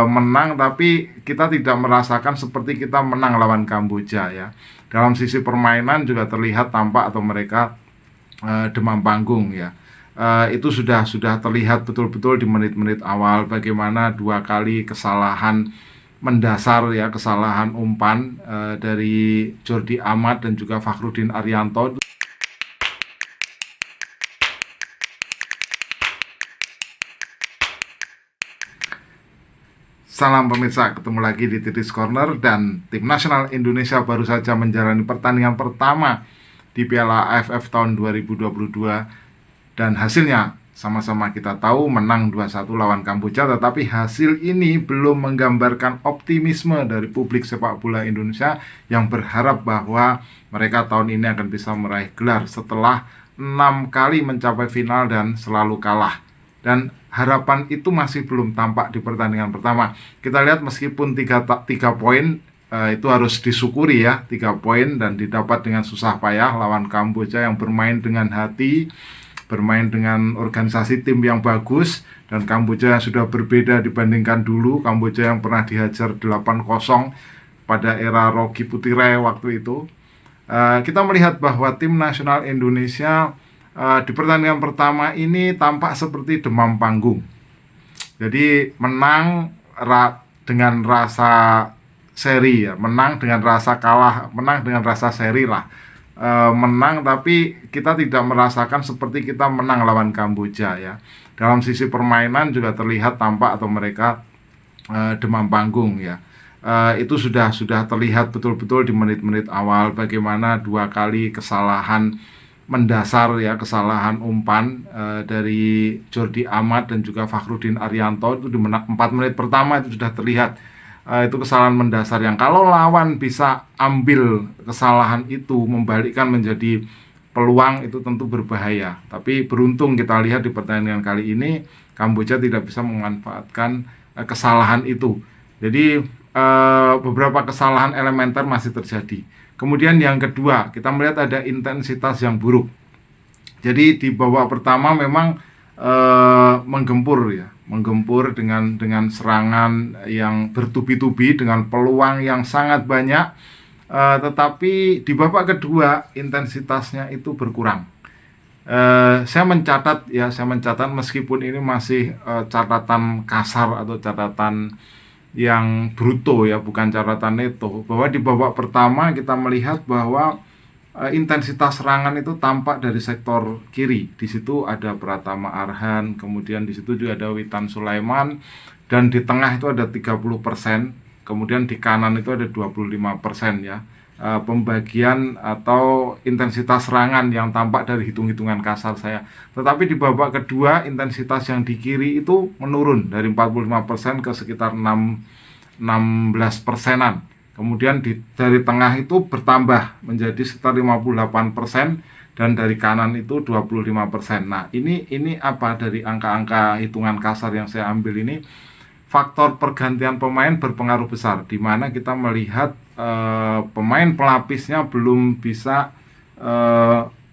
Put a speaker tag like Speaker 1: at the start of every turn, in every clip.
Speaker 1: menang, tapi kita tidak merasakan seperti kita menang lawan Kamboja ya. Dalam sisi permainan juga terlihat tampak atau mereka demam panggung ya. Itu sudah terlihat betul-betul di menit-menit awal bagaimana dua kali kesalahan mendasar ya, kesalahan umpan dari Jordi Amat dan juga Fakhrudin Arianto. Salam pemirsa, ketemu lagi di Titis Corner, dan tim nasional Indonesia baru saja menjalani pertandingan pertama di Piala AFF tahun 2022 dan hasilnya sama-sama kita tahu menang 2-1 lawan Kamboja, tetapi hasil ini belum menggambarkan optimisme dari publik sepak bola Indonesia yang berharap bahwa mereka tahun ini akan bisa meraih gelar setelah 6 kali mencapai final dan selalu kalah. Dan harapan itu masih belum tampak di pertandingan pertama. Kita lihat meskipun 3 poin itu harus disyukuri ya, 3 poin dan didapat dengan susah payah lawan Kamboja yang bermain dengan hati, bermain dengan organisasi tim yang bagus, dan Kamboja yang sudah berbeda dibandingkan dulu. Kamboja yang pernah dihajar 8-0 pada era Rocky Putire waktu itu. Kita melihat bahwa tim nasional Indonesia di pertandingan pertama ini tampak seperti demam panggung. Jadi menang dengan rasa seri ya, menang dengan rasa kalah, menang dengan rasa seri lah. Menang tapi kita tidak merasakan seperti kita menang lawan Kamboja ya. Dalam sisi permainan juga terlihat tampak atau mereka demam panggung ya. Itu sudah terlihat betul-betul di menit-menit awal bagaimana dua kali kesalahan mendasar ya, kesalahan umpan dari Jordi Amat dan juga Fakhrudin Arianto itu di 4 menit pertama itu sudah terlihat. Itu kesalahan mendasar yang kalau lawan bisa ambil kesalahan itu membalikkan menjadi peluang, itu tentu berbahaya. Tapi beruntung kita lihat di pertandingan kali ini Kamboja tidak bisa memanfaatkan kesalahan itu. Jadi beberapa kesalahan elementer masih terjadi. Kemudian yang kedua, kita melihat ada intensitas yang buruk. Jadi di babak pertama memang menggempur dengan serangan yang bertubi-tubi dengan peluang yang sangat banyak, tetapi di babak kedua intensitasnya itu berkurang. Saya mencatat meskipun ini masih catatan kasar atau catatan yang bruto ya, bukan catatan neto, bahwa di babak pertama kita melihat bahwa intensitas serangan itu tampak dari sektor kiri. Di situ ada Pratama Arhan, kemudian di situ juga ada Witan Sulaiman, dan di tengah itu ada 30%, kemudian di kanan itu ada 25% ya. Pembagian atau intensitas serangan yang tampak dari hitung-hitungan kasar saya. Tetapi di babak kedua intensitas yang di kiri itu menurun dari 45% ke sekitar 16%-an. Kemudian dari tengah itu bertambah menjadi sekitar 58% dan dari kanan itu 25%. Nah, ini apa dari angka-angka hitungan kasar yang saya ambil ini? Faktor pergantian pemain berpengaruh besar, di mana kita melihat pemain pelapisnya belum bisa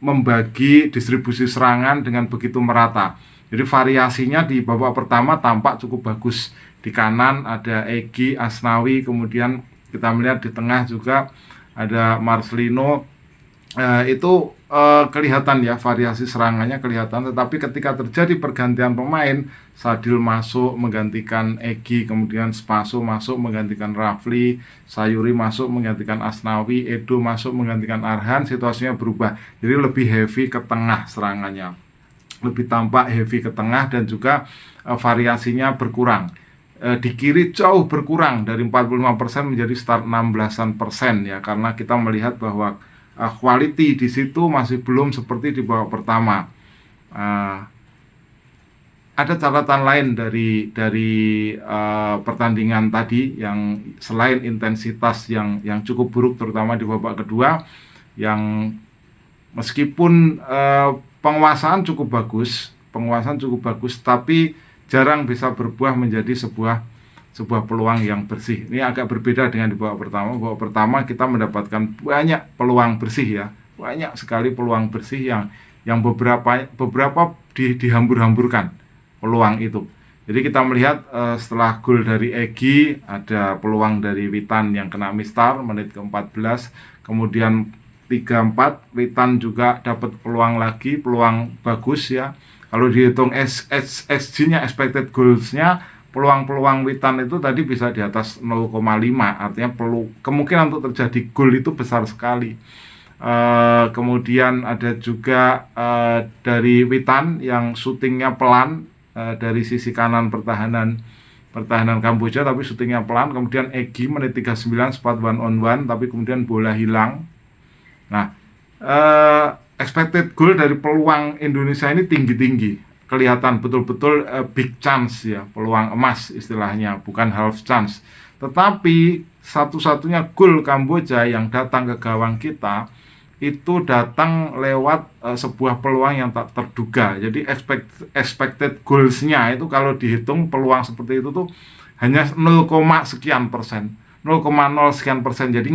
Speaker 1: membagi distribusi serangan dengan begitu merata. Jadi variasinya di babak pertama tampak cukup bagus. Di kanan ada Egy, Asnawi, kemudian kita melihat di tengah juga ada Marcelino. Itu kelihatan ya, variasi serangannya kelihatan. Tetapi ketika terjadi pergantian pemain, Sadil masuk menggantikan Egy, kemudian Spaso masuk menggantikan Rafli, Sayuri masuk menggantikan Asnawi, Edo masuk menggantikan Arhan, situasinya berubah. Jadi lebih heavy ke tengah serangannya, lebih tampak heavy ke tengah, dan juga variasinya berkurang. Di kiri jauh berkurang dari 45% menjadi start 16% ya, karena kita melihat bahwa quality di situ masih belum seperti di babak pertama. Ada catatan lain dari pertandingan tadi, yang selain intensitas yang cukup buruk terutama di babak kedua, yang meskipun penguasaan cukup bagus, tapi jarang bisa berbuah menjadi sebuah peluang yang bersih. Ini agak berbeda dengan di babak pertama. Babak pertama kita mendapatkan banyak peluang bersih ya, banyak sekali peluang bersih yang beberapa dihambur-hamburkan peluang itu. Jadi kita melihat setelah gol dari Egy, ada peluang dari Witan yang kena mistar menit ke-14, kemudian 3-4 Witan juga dapat peluang lagi, peluang bagus ya. Kalau dihitung SG-nya, expected goals-nya, peluang-peluang Witan itu tadi bisa di atas 0,5, artinya kemungkinan untuk terjadi gol itu besar sekali. Kemudian ada juga dari Witan yang syutingnya pelan dari sisi kanan pertahanan Kamboja, tapi syutingnya pelan. Kemudian Egy menit 39 sempat 1-on-1 tapi kemudian bola hilang. Nah, expected goal dari peluang Indonesia ini tinggi-tinggi, kelihatan betul-betul big chance ya, peluang emas istilahnya, bukan half chance. Tetapi satu-satunya gol Kamboja yang datang ke gawang kita itu datang lewat sebuah peluang yang tak terduga. Jadi expected goals-nya itu kalau dihitung peluang seperti itu tuh hanya 0, sekian persen, 0,0 sekian persen. Jadi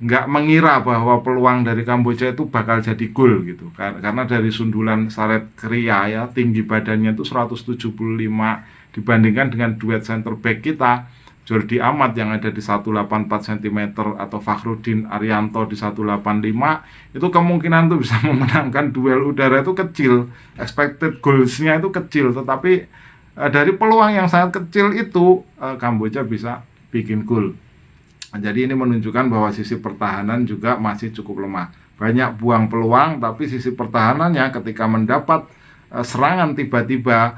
Speaker 1: nggak mengira bahwa peluang dari Kamboja itu bakal jadi gol gitu. Karena dari sundulan Saret Kria ya, tinggi badannya itu 175 dibandingkan dengan duet center back kita Jordi Amat yang ada di 184 cm atau Fakhrudin Arianto di 185, itu kemungkinan tuh bisa memenangkan duel udara itu kecil, expected goals-nya itu kecil, tetapi dari peluang yang sangat kecil itu Kamboja bisa bikin gol. Jadi ini menunjukkan bahwa sisi pertahanan juga masih cukup lemah, banyak buang peluang, tapi sisi pertahanannya ketika mendapat serangan tiba-tiba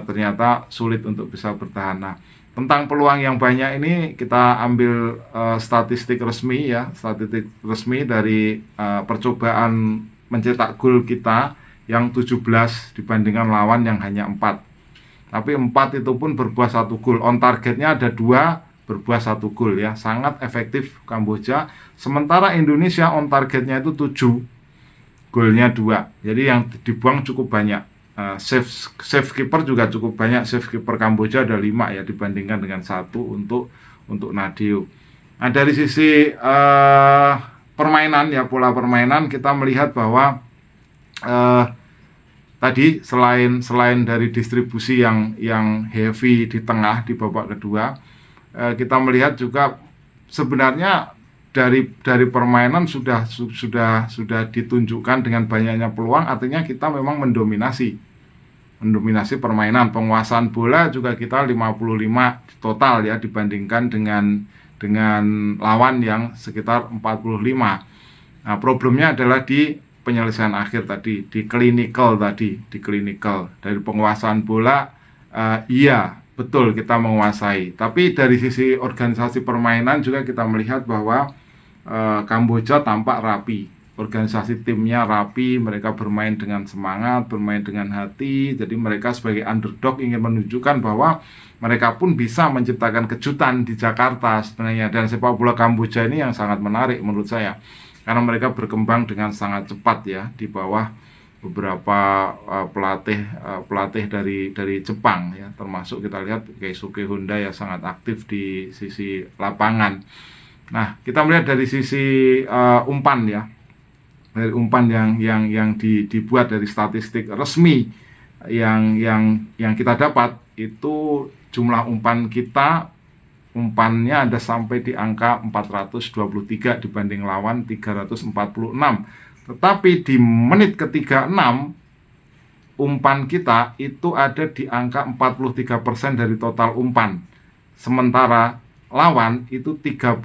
Speaker 1: ternyata sulit untuk bisa bertahan. Nah, tentang peluang yang banyak ini kita ambil statistik resmi ya, statistik resmi dari percobaan mencetak gol kita yang 17 dibandingkan lawan yang hanya 4. Tapi 4 itu pun berbuah 1 gol. On targetnya ada 2, berbuah 1 gol ya. Sangat efektif Kamboja. Sementara Indonesia on targetnya itu 7, golnya 2. Jadi yang dibuang cukup banyak. Save keeper juga cukup banyak. Save keeper Kamboja ada 5 ya, dibandingkan dengan 1 untuk Nadeo. Nah, dari sisi permainan ya, pola permainan kita melihat bahwa tadi selain dari distribusi yang heavy di tengah di babak kedua, kita melihat juga sebenarnya dari permainan sudah ditunjukkan dengan banyaknya peluang, artinya kita memang mendominasi permainan. Penguasaan bola juga kita 55 total ya, dibandingkan dengan lawan yang sekitar 45. Nah, problemnya adalah di penyelesaian akhir tadi, di clinical dari penguasaan bola. Iya, betul kita menguasai, tapi dari sisi organisasi permainan juga kita melihat bahwa Kamboja tampak rapi, organisasi timnya rapi, mereka bermain dengan semangat, bermain dengan hati. Jadi mereka sebagai underdog ingin menunjukkan bahwa mereka pun bisa menciptakan kejutan di Jakarta sebenarnya. Dan sepak bola Kamboja ini yang sangat menarik menurut saya, karena mereka berkembang dengan sangat cepat ya, di bawah beberapa pelatih dari Jepang ya, termasuk kita lihat Keisuke Honda ya, sangat aktif di sisi lapangan. Nah, kita melihat dari sisi umpan ya, dari umpan yang dibuat dari statistik resmi yang kita dapat, itu jumlah umpannya ada sampai di angka 423 dibanding lawan 346. Tetapi di menit ke-36 umpan kita itu ada di angka 43% dari total umpan, sementara lawan itu 31%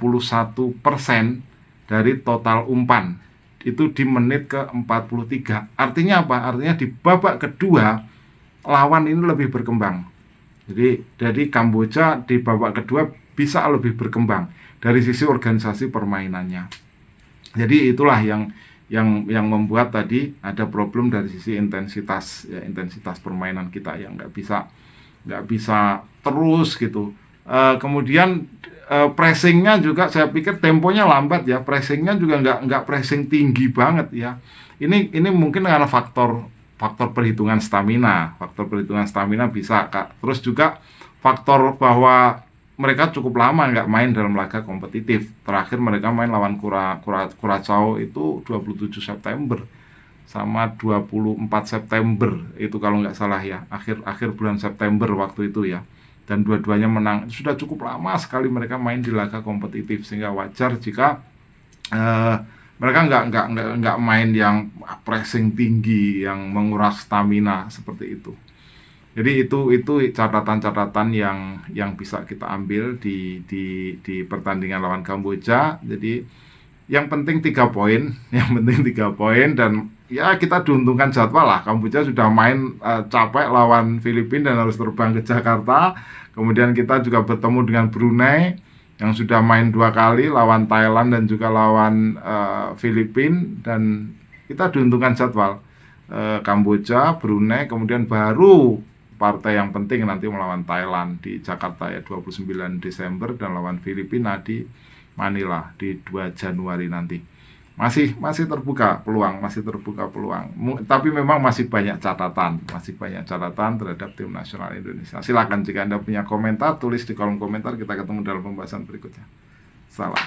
Speaker 1: dari total umpan, itu di menit ke-43. Artinya apa? Artinya di babak kedua lawan ini lebih berkembang. Jadi Kamboja di babak kedua bisa lebih berkembang dari sisi organisasi permainannya. Jadi itulah yang membuat tadi ada problem dari sisi intensitas permainan kita yang nggak bisa terus gitu. Kemudian pressingnya juga saya pikir temponya lambat ya, pressingnya juga nggak pressing tinggi banget ya. Ini mungkin karena faktor perhitungan stamina bisa Kak. Terus juga faktor bahwa mereka cukup lama nggak main dalam laga kompetitif. Terakhir mereka main lawan Curaçao itu 27 September. sama 24 September itu kalau nggak salah ya, akhir bulan September waktu itu ya. Dan dua-duanya menang. Sudah cukup lama sekali mereka main di laga kompetitif, sehingga wajar jika mereka nggak main yang pressing tinggi yang menguras stamina seperti itu. Jadi itu catatan-catatan yang bisa kita ambil di pertandingan lawan Kamboja. Jadi yang penting 3 poin, yang penting 3 poin, dan ya kita diuntungkan jadwal lah. Kamboja sudah main capek lawan Filipina dan harus terbang ke Jakarta. Kemudian kita juga bertemu dengan Brunei yang sudah main 2 kali lawan Thailand dan juga lawan Filipina, dan kita diuntungkan jadwal. Kamboja, Brunei, kemudian baru partai yang penting nanti melawan Thailand di Jakarta ya 29 Desember dan lawan Filipina di Manila di 2 Januari nanti. Masih terbuka peluang, tapi memang masih banyak catatan terhadap tim nasional Indonesia. Silakan jika Anda punya komentar, tulis di kolom komentar, kita ketemu dalam pembahasan berikutnya. Salam.